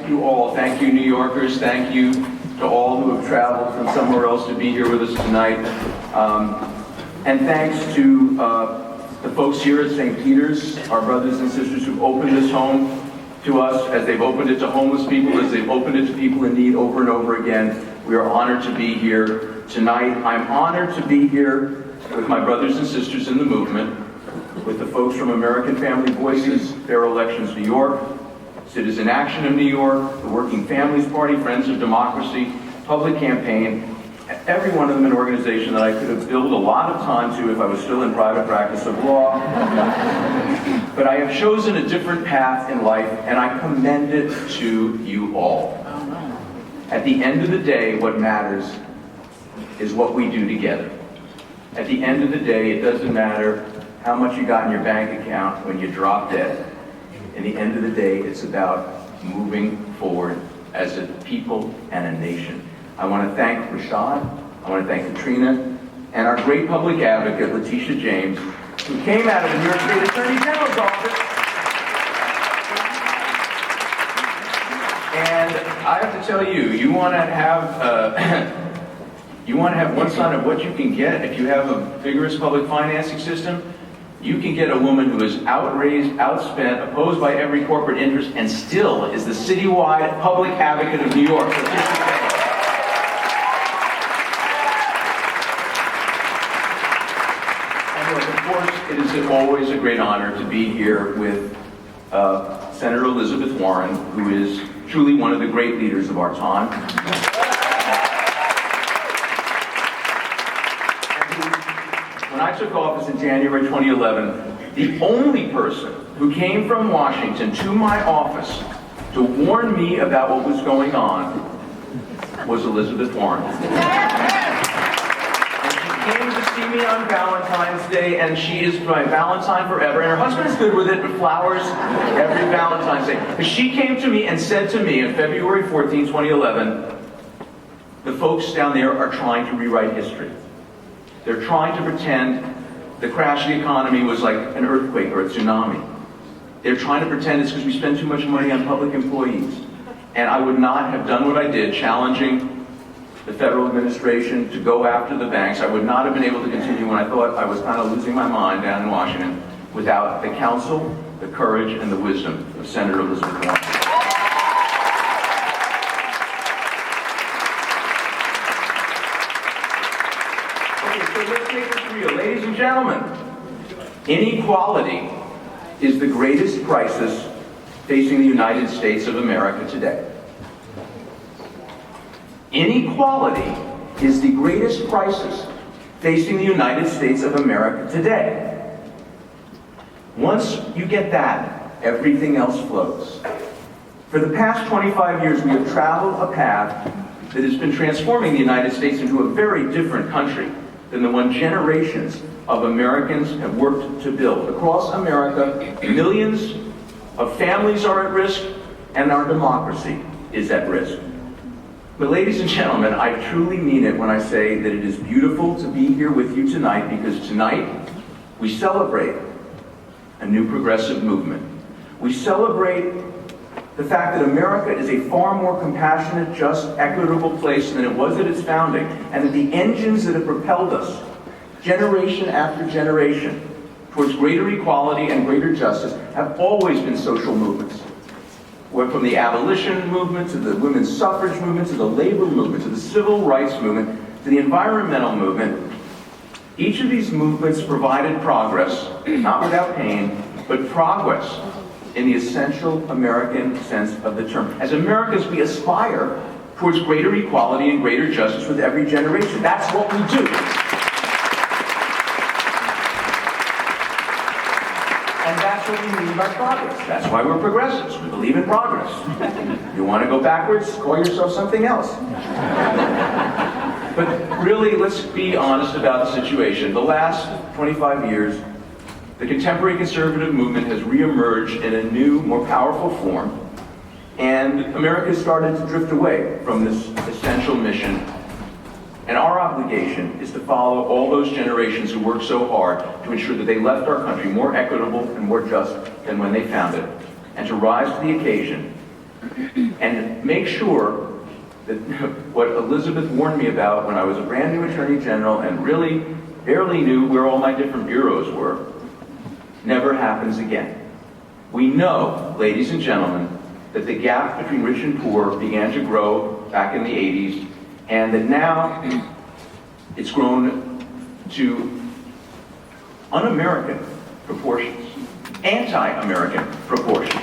thank you all. Thank you, New Yorkers. Thank you to all who have traveled from somewhere else to be here with us tonight. And thanks to the folks here at St. Peter's, our brothers and sisters who've opened this home to us, as they've opened it to homeless people, as they've opened it to people in need over and over again. We are honored to be here tonight. I'm honored to be here with my brothers and sisters in the movement, with the folks from American Family Voices, Fair Elections New York, Citizen Action of New York, the Working Families Party, Friends of Democracy, Public Campaign, every one of them an organization that I could have billed a lot of time to if I was still in private practice of law. But I have chosen a different path in life, and I commend it to you all. At the end of the day, what matters is what we do together. At the end of the day, it doesn't matter how much you got in your bank account when you drop dead. In the end of the day, it's about moving forward as a people and a nation. I want to thank Rashad, I want to thank Katrina, and our great public advocate, Letitia James, who came out of the New York State Attorney General's office. And I have to tell you, you want to have one sign of what you can get if you have a vigorous public financing system. You can get a woman who is outraised, outspent, opposed by every corporate interest, and still is the citywide public advocate of New York. And look, of course, it is always a great honor to be here with Senator Elizabeth Warren, who is truly one of the great leaders of our time. When I took office in January 2011, the only person who came from Washington to my office to warn me about what was going on was Elizabeth Warren. And she came to see me on Valentine's Day, and she is my Valentine forever. And her husband's good with it, but flowers every Valentine's Day. But she came to me and said to me on February 14, 2011, the folks down there are trying to rewrite history. They're trying to pretend the crash of the economy was like an earthquake or a tsunami. They're trying to pretend it's because we spend too much money on public employees. And I would not have done what I did, challenging the federal administration to go after the banks. I would not have been able to continue when I thought I was kind of losing my mind down in Washington without the counsel, the courage, and the wisdom of Senator Elizabeth Warren. Ladies and gentlemen, inequality is the greatest crisis facing the United States of America today. Inequality is the greatest crisis facing the United States of America today. Once you get that, everything else flows. For the past 25 years, we have traveled a path that has been transforming the United States into a very different country than the one generations of Americans have worked to build. Across America, millions of families are at risk, and our democracy is at risk. But ladies and gentlemen, I truly mean it when I say that it is beautiful to be here with you tonight, because tonight we celebrate a new progressive movement. We celebrate the fact that America is a far more compassionate, just, equitable place than it was at its founding, and that the engines that have propelled us, generation after generation, towards greater equality and greater justice have always been social movements. From the abolition movement, to the women's suffrage movement, to the labor movement, to the civil rights movement, to the environmental movement, each of these movements provided progress, not without pain, but progress in the essential American sense of the term. As Americans, we aspire towards greater equality and greater justice with every generation. That's what we do. And that's what we mean by progress. That's why we're progressives. We believe in progress. You want to go backwards? Call yourself something else. But really, let's be honest about the situation. The last 25 years, the contemporary conservative movement has reemerged in a new, more powerful form, and America has started to drift away from this essential mission. And our obligation is to follow all those generations who worked so hard to ensure that they left our country more equitable and more just than when they found it, and to rise to the occasion and make sure that what Elizabeth warned me about when I was a brand new Attorney General and really barely knew where all my different bureaus were, never happens again. We know, ladies and gentlemen, that the gap between rich and poor began to grow back in the 80s, and that now it's grown to un-American proportions, anti-American proportions.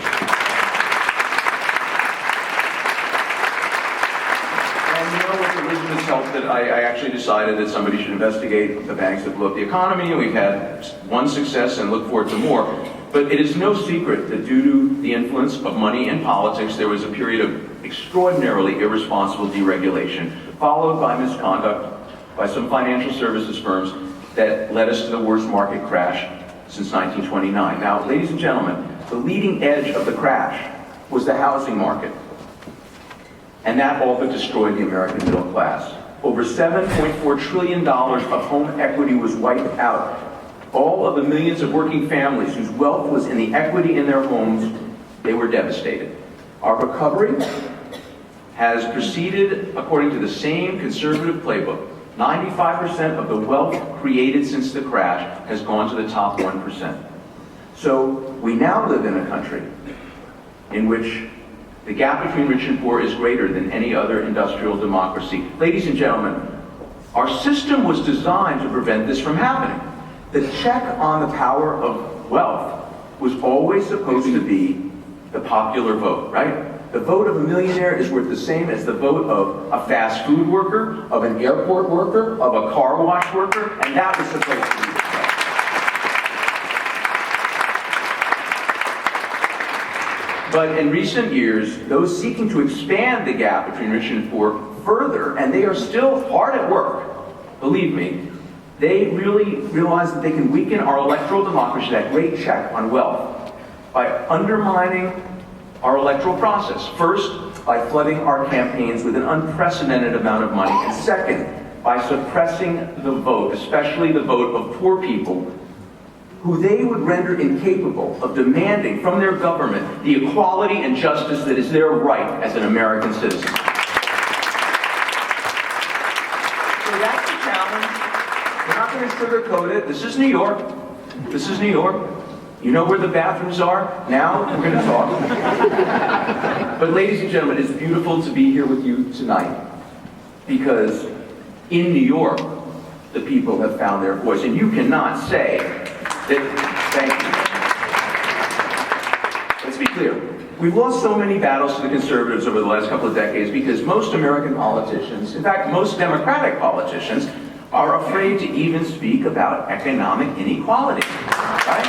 And you know, with Elizabeth's help, that I actually decided that somebody should investigate the banks that blew up the economy, and we've had one success and look forward to more. But it is no secret that due to the influence of money in politics, there was a period of extraordinarily irresponsible deregulation, followed by misconduct by some financial services firms that led us to the worst market crash since 1929. Now, ladies and gentlemen, the leading edge of the crash was the housing market. And that all but destroyed the American middle class. Over $7.4 trillion of home equity was wiped out. All of the millions of working families whose wealth was in the equity in their homes, they were devastated. Our recovery has proceeded according to the same conservative playbook. 95% of the wealth created since the crash has gone to the top 1%. So we now live in a country in which the gap between rich and poor is greater than any other industrial democracy. Ladies and gentlemen, our system was designed to prevent this from happening. The check on the power of wealth was always supposed to be the popular vote, right? The vote of a millionaire is worth the same as the vote of a fast food worker, of an airport worker, of a car wash worker, and that was supposed to be the vote. But in recent years, those seeking to expand the gap between rich and poor further, and they are still hard at work, believe me, they really realize that they can weaken our electoral democracy, that great check on wealth, by undermining our electoral process. First, by flooding our campaigns with an unprecedented amount of money, and second, by suppressing the vote, especially the vote of poor people, who they would render incapable of demanding from their government the equality and justice that is their right as an American citizen. So that's the challenge. We're not going to sugarcoat it. This is New York. This is New York. You know where the bathrooms are? Now we're going to talk. But ladies and gentlemen, it's beautiful to be here with you tonight, because in New York, the people have found their voice. And you cannot say that, thank you. Let's be clear. We've lost so many battles to the conservatives over the last couple of decades because most American politicians, in fact, most Democratic politicians, are afraid to even speak about economic inequality, right?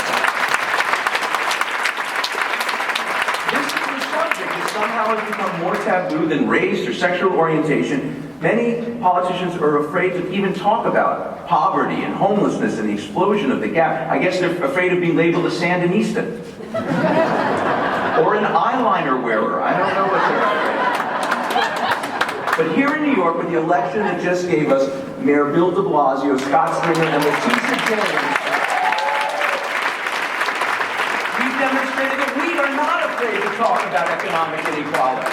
Somehow has become more taboo than race or sexual orientation. Many politicians are afraid to even talk about poverty and homelessness and the explosion of the gap. I guess they're afraid of being labeled a Sandinista. Or an eyeliner wearer. I don't know what they're afraid of. But here in New York, with the election that just gave us Mayor Bill de Blasio, Scott Stringer, and Letitia James, we've demonstrated that we are not afraid to talk about economic inequality.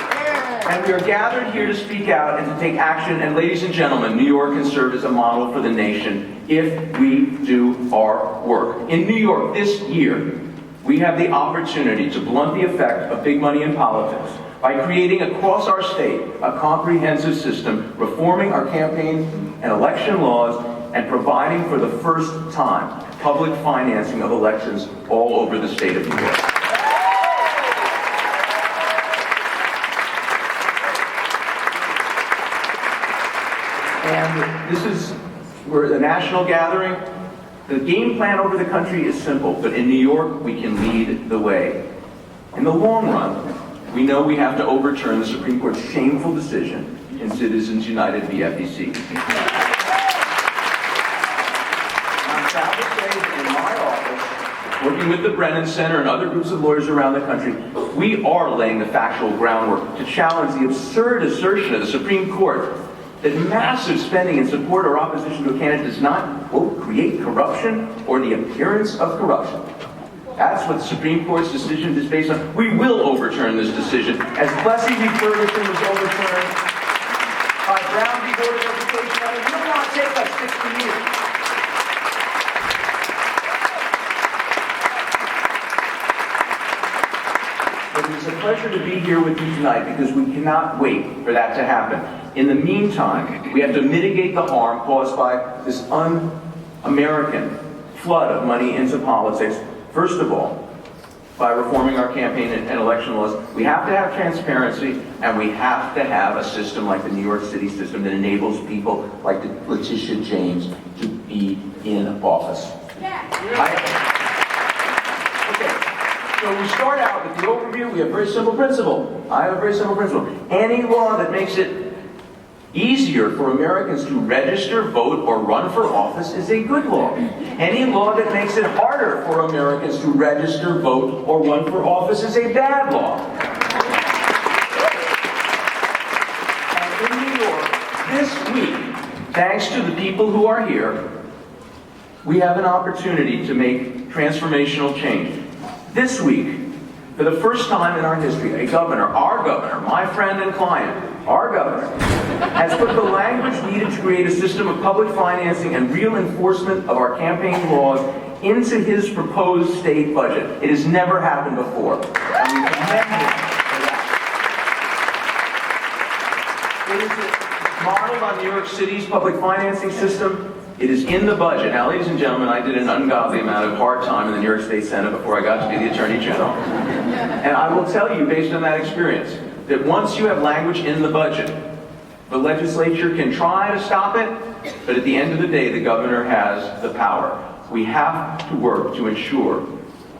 And we are gathered here to speak out and to take action. And ladies and gentlemen, New York can serve as a model for the nation if we do our work. In New York this year, we have the opportunity to blunt the effect of big money in politics by creating across our state a comprehensive system, reforming our campaign and election laws, and providing for the first time public financing of elections all over the state of New York. And this is, we're a national gathering. The game plan over the country is simple, but in New York, we can lead the way. In the long run, we know we have to overturn the Supreme Court's shameful decision in Citizens United v. FEC. I'm proud to say that in my office, working with the Brennan Center and other groups of lawyers around the country, we are laying the factual groundwork to challenge the absurd assertion of the Supreme Court that massive spending in support or opposition to a candidate does not, quote, create corruption or the appearance of corruption. That's what the Supreme Court's decision is based on. We will overturn this decision. As Plessy v. Ferguson was overturned by Brown v. Board of Education, and it will not take us 60 years. But it's a pleasure to be here with you tonight because we cannot wait for that to happen. In the meantime, we have to mitigate the harm caused by this un-American flood of money into politics. First of all, by reforming our campaign and election laws, we have to have transparency, and we have to have a system like the New York City system that enables people like Letitia James to be in office. So we start out with the overview. We have a very simple principle. I have a very simple principle. Any law that makes it easier for Americans to register, vote, or run for office is a good law. Any law that makes it harder for Americans to register, vote, or run for office is a bad law. And in New York, this week, thanks to the people who are here, we have an opportunity to make transformational change. This week, for the first time in our history, a governor, our governor, my friend and client, our governor, has put the language needed to create a system of public financing and real enforcement of our campaign laws into his proposed state budget. It has never happened before. And we commend him for that. It is modeled on New York City's public financing system. It is in the budget. Now, ladies and gentlemen, I did an ungodly amount of hard time in the New York State Senate before I got to be the Attorney General. And I will tell you, based on that experience, that once you have language in the budget, the legislature can try to stop it, but at the end of the day, the governor has the power. We have to work to ensure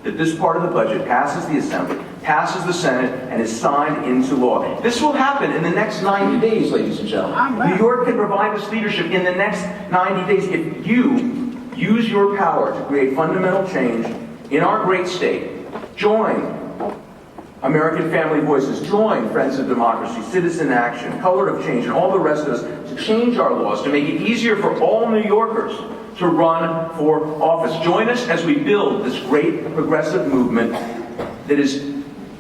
that this part of the budget passes the Assembly, passes the Senate, and is signed into law. This will happen in the next 90 days, ladies and gentlemen. New York can provide this leadership in the next 90 days if you use your power to create fundamental change in our great state. Join American Family Voices, join Friends of Democracy, Citizen Action, Color of Change, and all the rest of us to change our laws, to make it easier for all New Yorkers to run for office. Join us as we build this great progressive movement that is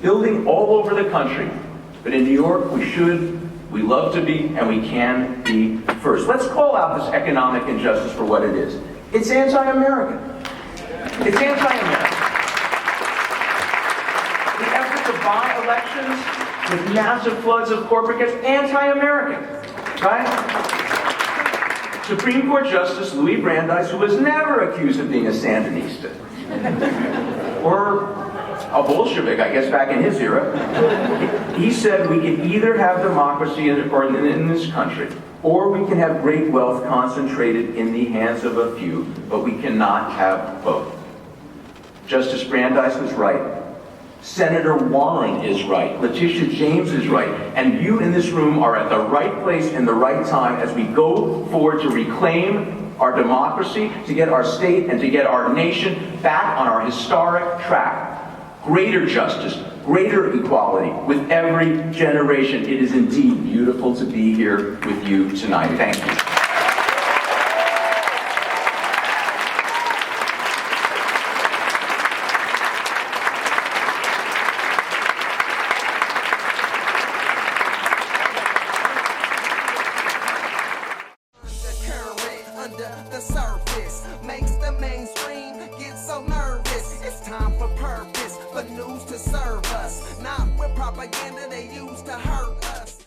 building all over the country. But in New York, we love to be, and we can be first. Let's call out this economic injustice for what it is. It's anti-American. It's anti-American. The effort to buy elections with massive floods of corporate cash, anti-American, right? Supreme Court Justice Louis Brandeis, who was never accused of being a Sandinista, or a Bolshevik, I guess back in his era, he said we can either have democracy in this country, or we can have great wealth concentrated in the hands of a few, but we cannot have both. Justice Brandeis was right. Senator Warren is right. Letitia James is right. And you in this room are at the right place in the right time as we go forward to reclaim our democracy, to get our state and to get our nation back on our historic track. Greater justice, greater equality with every generation. It is indeed beautiful to be here with you tonight. Thank you. The surface makes the mainstream get so nervous. It's time for purpose, for news to serve us, not